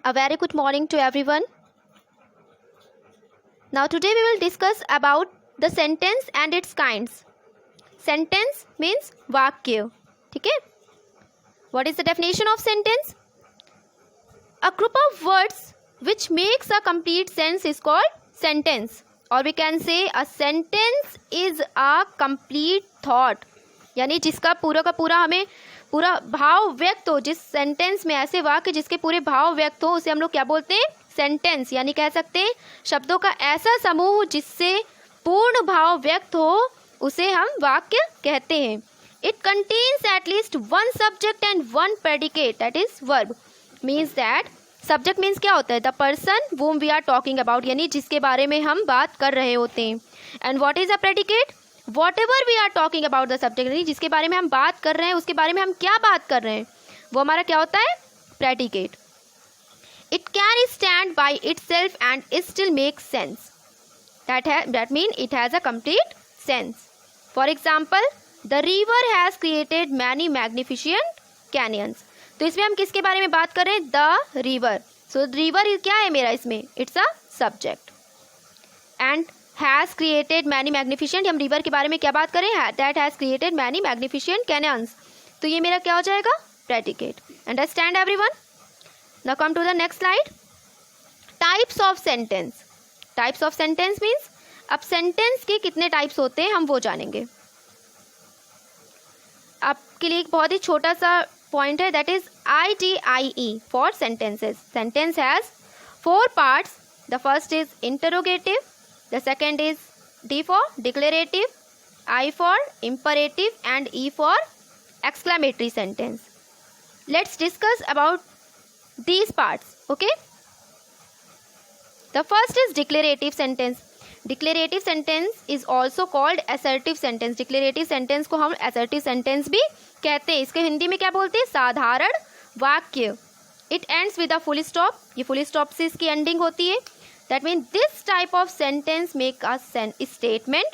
A very good morning to everyone. Now today we will discuss about the sentence and its kinds. Sentence means वाक्य. ठीक है? What is the definition of sentence? A group of words which makes a complete sentence is called sentence. Or we can say a sentence is a complete thought. यानी जिसका पूरा का पूरा हमें पूरा भाव व्यक्त हो, जिस सेंटेंस में ऐसे वाक्य जिसके पूरे भाव व्यक्त हो उसे हम लोग क्या बोलते हैं? सेंटेंस. यानी कह सकते हैं शब्दों का ऐसा समूह जिससे पूर्ण भाव व्यक्त हो उसे हम वाक्य कहते हैं. It contains at least one subject and one predicate, that is verb. Means that subject means क्या होता है? The person whom we are talking about, यानी जिसके बारे में हम बात कर रहे होते हैं. And what is a predicate? Whatever we are talking about the subject, यानी जिसके बारे में हम बात कर रहे हैं उसके बारे में हम क्या बात कर रहे हैं वो हमारा क्या होता है? Predicate. It can stand by itself and still make sense. That mean it has a complete sense. For example, the river has created many magnificent canyons. तो इसमें हम किसके बारे में बात कर रहे हैं? The river. सो रिवर क्या है मेरा इसमें? It's a subject. And has created many magnificent, हम रिवर के बारे में क्या बात करें? That has created many magnificent canyons. तो ये मेरा क्या हो जाएगा? Predicate. Understand everyone? Now come to the next slide. Types of sentence. Types of sentence means अब सेंटेंस के कितने टाइप्स होते हैं हम वो जानेंगे. आपके लिए एक बहुत ही छोटा सा पॉइंट है, that is ITIE for sentences. Sentence has 4 parts. The first is interrogative, the second is D for declarative, I for imperative and E for exclamatory sentence. Let's discuss about these parts. Okay, the first is declarative sentence. Declarative sentence is also called assertive sentence. Declarative sentence को हम assertive sentence भी कहते हैं. इसके हिंदी में क्या बोलते हैं? साधारण वाक्य. It ends with a full stop. ये full stop से इसकी ending होती है. That means this type of sentence make a statement.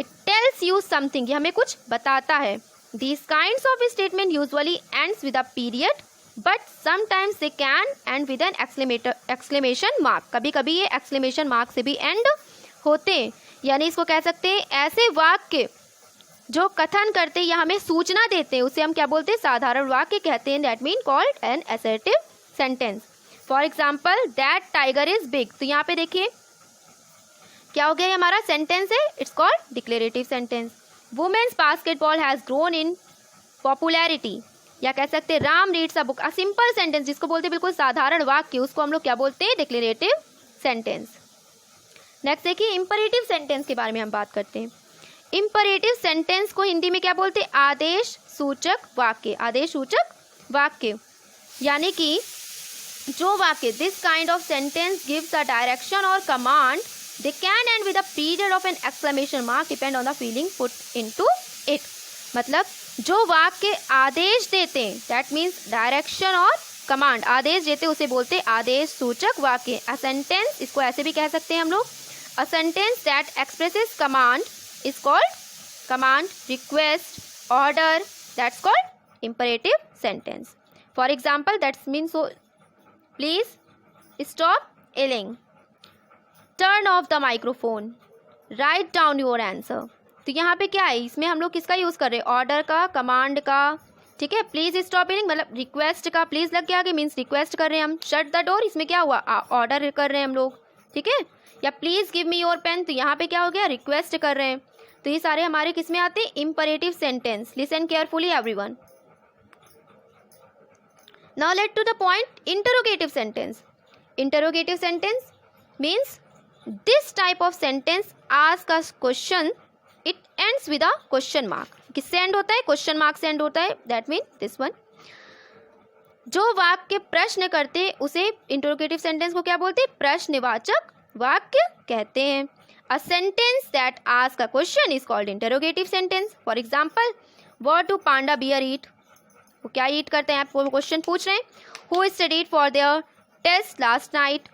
It tells you something. ये हमें कुछ बताता है. These kinds of statement usually ends with a period, but sometimes they can end with an exclamation mark. कभी कभी ये exclamation mark से भी end होते हैं. यानी इसको कह सकते हैं ऐसे वाक्य जो कथन करते या हमें सूचना देते हैं उसे हम क्या बोलते हैं? साधारण वाक्य कहते हैं. That mean called an assertive sentence. For example, that tiger is big. तो यहाँ पे देखिए क्या हो गया? ये हमारा सेंटेंस है. It's called declarative sentence. Women's basketball has grown in popularity. या कह सकते हैं Ram reads a book. A simple sentence जिसको बोलते हैं बिल्कुल साधारण वाक्य, उसको हम लोग क्या बोलते हैं? Declarative sentence. नेक्स्ट देखिए, इंपरेटिव सेंटेंस के बारे में हम बात करते हैं. इंपरेटिव सेंटेंस को हिंदी में क्या बोलते हैं? आदेश सूचक वाक्य. आदेश सूचक वाक्य यानी कि जो वाक्य this kind of sentence gives a direction और command, they can end with a period of an exclamation mark depend on the feeling put into it. मतलब जो वाक्य आदेश देते हैं, दैट मीन्स डायरेक्शन और कमांड. आदेश देते उसे बोलते हैं आदेश सूचक वाक्य. अ सेंटेंस, इसको ऐसे भी कह सकते हैं हम लोग, अ sentence that expresses command is called command, request, order, that's called imperative sentence. For example, that's means so Please stop yelling. Turn off the microphone. Write down your answer. तो यहाँ पे क्या है? इसमें हम लोग किसका यूज़ कर रहे हैं? ऑर्डर का, कमांड का. ठीक है. प्लीज़ स्टॉप यलिंग मतलब रिक्वेस्ट का. प्लीज़ लग के आगे मीन्स रिक्वेस्ट कर रहे हैं हम. शट द डोर, इसमें क्या हुआ? ऑर्डर कर रहे हैं हम लोग. ठीक है. या please give me your pen, तो यहाँ पे क्या हो गया? रिक्वेस्ट कर रहे हैं. तो ये सारे हमारे किस में आते हैं? Imperative sentence. Listen carefully everyone. Now let to the point, interrogative sentence. Interrogative sentence means this type of sentence ask a question, it ends with a question mark. किससे end होता है? question mark से end होता है. That means this one. जो वाक्य प्रश्न करते उसे interrogative sentence को क्या बोलते हैं? प्रश्नवाचक वाक्य कहते हैं. A sentence that ask a question is called interrogative sentence. For example, what do panda bear eat? वो क्या ईट करते हैं? आपको क्वेश्चन पूछ रहे हैं. Who studied for their test last night?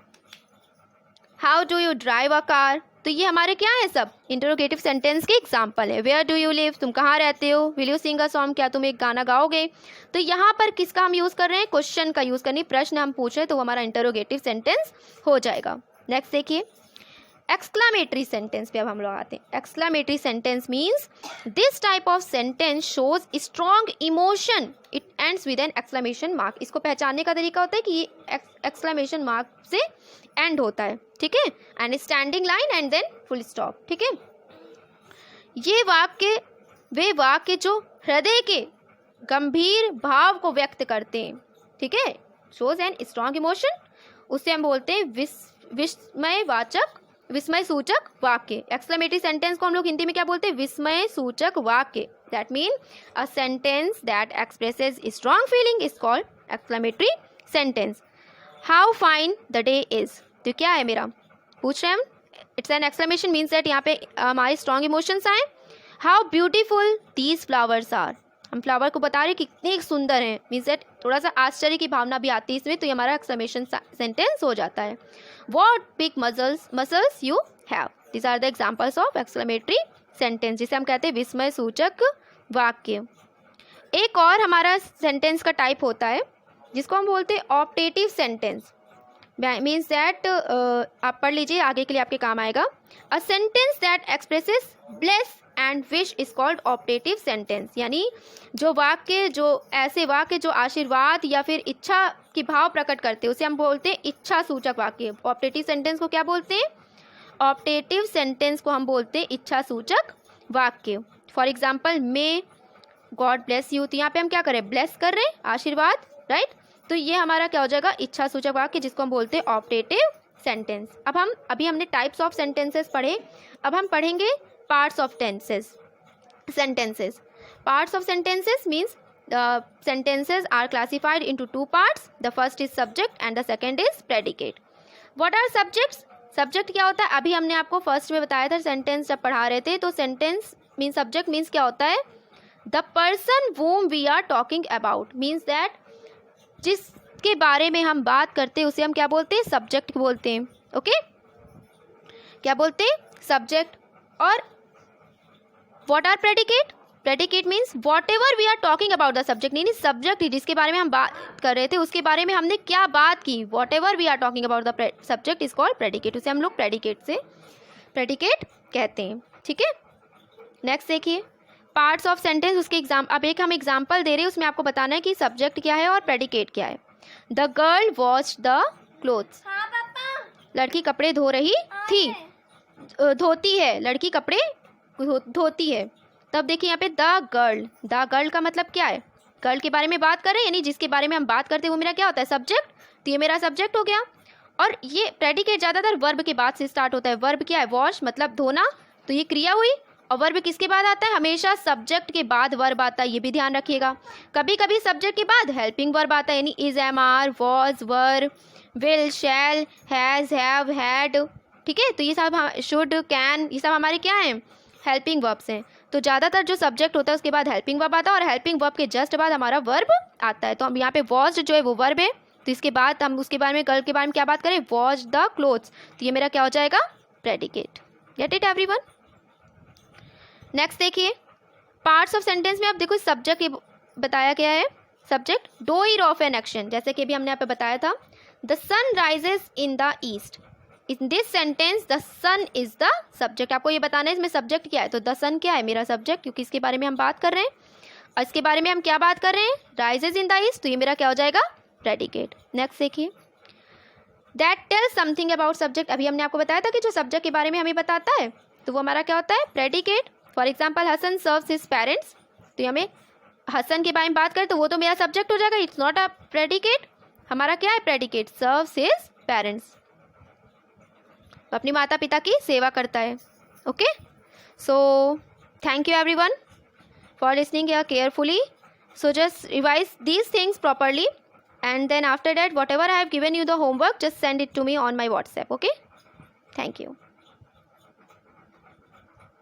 How do you drive a car? तो ये हमारे क्या है, सब इंटरोगेटिव सेंटेंस के एग्जाम्पल है। वेयर डू यू लिव, तुम कहाँ रहते हो। Will you sing a song, क्या तुम एक गाना गाओगे। तो यहाँ पर किसका हम यूज़ कर रहे हैं, क्वेश्चन का यूज़ करनी, प्रश्न हम पूछ रहे हैं, तो वो हमारा इंटरोगेटिव सेंटेंस हो जाएगा। नेक्स्ट देखिए एक्सक्लामेटरी सेंटेंस पे अब हम लोग आते हैं। Exclamatory sentence means this type of sentence shows strong emotion, it ends with N exclamation mark. इसको पहचानने का तरीका होता है कि ये एक्सक्लेमेशन मार्क से एंड होता है, ठीक है, and standing line and then full stop, ठीक है। ये वाक्य वे वाक्य जो हृदय के गंभीर भाव को व्यक्त करते हैं, ठीक है, शोज एन स्ट्रॉन्ग इमोशन, उसे हम बोलते हैं विस्मय सूचक वाक्य। एक्सक्लेमेटरी सेंटेंस को हम लोग हिंदी में क्या बोलते हैं, विस्मय सूचक वाक्य। That mean a sentence that expresses strong feeling is called exclamatory sentence. How fine the day is, तो क्या है मेरा, पूछ रहे हैं हम, it's an exclamation means that यहाँ पे हमारे स्ट्रॉन्ग इमोशंस आए। How beautiful these flowers are, हम फ्लावर को बता रहे कितने सुंदर हैं, मीन्स दैट थोड़ा सा आश्चर्य की भावना भी आती है इसमें, तो ये हमारा एक्सक्लेमेशन सेंटेंस हो जाता है। What big muscles you have, these are the examples of exclamatory sentence, जिसे हम कहते हैं विस्मय सूचक वाक्य। एक और हमारा सेंटेंस का टाइप होता है जिसको हम बोलते हैं ऑप्टेटिव सेंटेंस। मीन्स दैट आप पढ़ लीजिए, आगे के लिए आपके काम आएगा। अ sentence that expresses bless and wish is called optative sentence, यानी जो वाक्य, जो ऐसे वाक्य जो आशीर्वाद या फिर इच्छा की भाव प्रकट करते हैं, उसे हम बोलते हैं इच्छा सूचक वाक्य। ऑप्टेटिव सेंटेंस को क्या बोलते हैं, ऑप्टेटिव सेंटेंस को हम बोलते हैं इच्छा सूचक वाक्य। For example may God bless you, तो यहाँ पे हम क्या करें, ब्लेस कर रहे हैं, आशीर्वाद, राइट। तो ये हमारा क्या हो जाएगा, इच्छा सूचक वाक्य, जिसको हम बोलते हैं ऑप्टेटिव सेंटेंस। अभी हमने टाइप्स ऑफ सेंटेंसेस पढ़े, अब हम पढ़ेंगे parts of sentences. Parts of sentences means the sentences are classified into two parts. The first is subject and the second is predicate. What are subjects? Subject क्या होता है, अभी हमने आपको फर्स्ट में बताया था सेंटेंस जब पढ़ा रहे थे, तो सेंटेंस मीन्स सब्जेक्ट मीन्स क्या होता है, the person whom we are talking about, means that जिसके बारे में हम बात करते हैं उसे हम क्या बोलते हैं, सब्जेक्ट बोलते हैं, ओके, क्या बोलते हैं, सब्जेक्ट। और what are predicate? Predicate means whatever we are talking about the subject, नहीं सब्जेक्ट जिसके बारे में हम बात कर रहे थे उसके बारे में हमने क्या बात की, whatever we are talking about the subject is called predicate, उसे हम लोग predicate कहते हैं, ठीक है। नेक्स्ट देखिए पार्ट्स ऑफ सेंटेंस, उसके एग्जाम, अब एक हम एग्जाम्पल दे रहे हैं, उसमें आपको बताना है कि सब्जेक्ट क्या है और प्रेडिकेट क्या है। The girl wash the clothes, लड़की कपड़े धो रही थी, धोती है, लड़की कपड़े धोती है। तब देखिए यहाँ पे द गर्ल का मतलब क्या है, गर्ल के बारे में बात कर रहे हैं, यानी जिसके बारे में हम बात करते हैं वो मेरा क्या होता है, सब्जेक्ट, तो ये मेरा सब्जेक्ट हो गया। और ये प्रेडिकेट ज़्यादातर वर्ब के बाद से स्टार्ट होता है। वर्ब क्या है, वॉश मतलब धोना, तो ये क्रिया हुई, और वर्ब किसके बाद आता है, हमेशा सब्जेक्ट के बाद वर्ब आता है, ये भी ध्यान रखिएगा। कभी कभी सब्जेक्ट के बाद हेल्पिंग वर्ब आता है, यानी is, am, are, was, were, will, shall, has, have, had, ठीक है। तो ये सब शुड, कैन, ये सब हमारे क्या हैं, हेल्पिंग वर्ब्स हैं। तो ज़्यादातर जो सब्जेक्ट होता है उसके बाद हेल्पिंग वर्ब आता है, और हेल्पिंग वर्ब के जस्ट बाद हमारा वर्ब आता है। तो हम यहाँ पे वॉज जो है वो वर्ब है, तो इसके बाद हम उसके बारे में, गर्ल के बारे में क्या बात करें, वॉश द क्लोथ्स, तो ये मेरा क्या हो जाएगा, predicate. Get it everyone. Next देखिए पार्ट्स ऑफ सेंटेंस में, अब देखो सब्जेक्ट बताया गया है, subject doer of an action, जैसे कि अभी हमने यहाँ पे बताया था, the sun rises in the east. In this sentence the sun is the subject. आपको ये बताना है इसमें सब्जेक्ट क्या है, तो द सन क्या है, मेरा सब्जेक्ट, क्योंकि इसके बारे में हम बात कर रहे हैं। और इसके बारे में हम क्या बात कर रहे हैं, राइजेस इन द ईस्ट, तो ये मेरा क्या हो जाएगा, प्रेडिकेट। नेक्स्ट देखिए that tells something about subject. अभी हमने आपको बताया था कि जो सब्जेक्ट के बारे में हमें बताता है तो वो हमारा क्या होता है, predicate. For example Hasan serves his parents, तो हमें हसन के बारे में बात करें तो वो तो मेरा सब्जेक्ट हो जाएगा, इट्स नॉट अ प्रेडिकेट। हमारा क्या है, प्रेडिकेट, सर्व्स हिज पेरेंट्स, अपनी माता पिता की सेवा करता है। Okay, so thank you everyone for listening carefully. So just revise these things properly and then after that whatever I have given you the homework, just send it to me on my WhatsApp. Okay, thank you.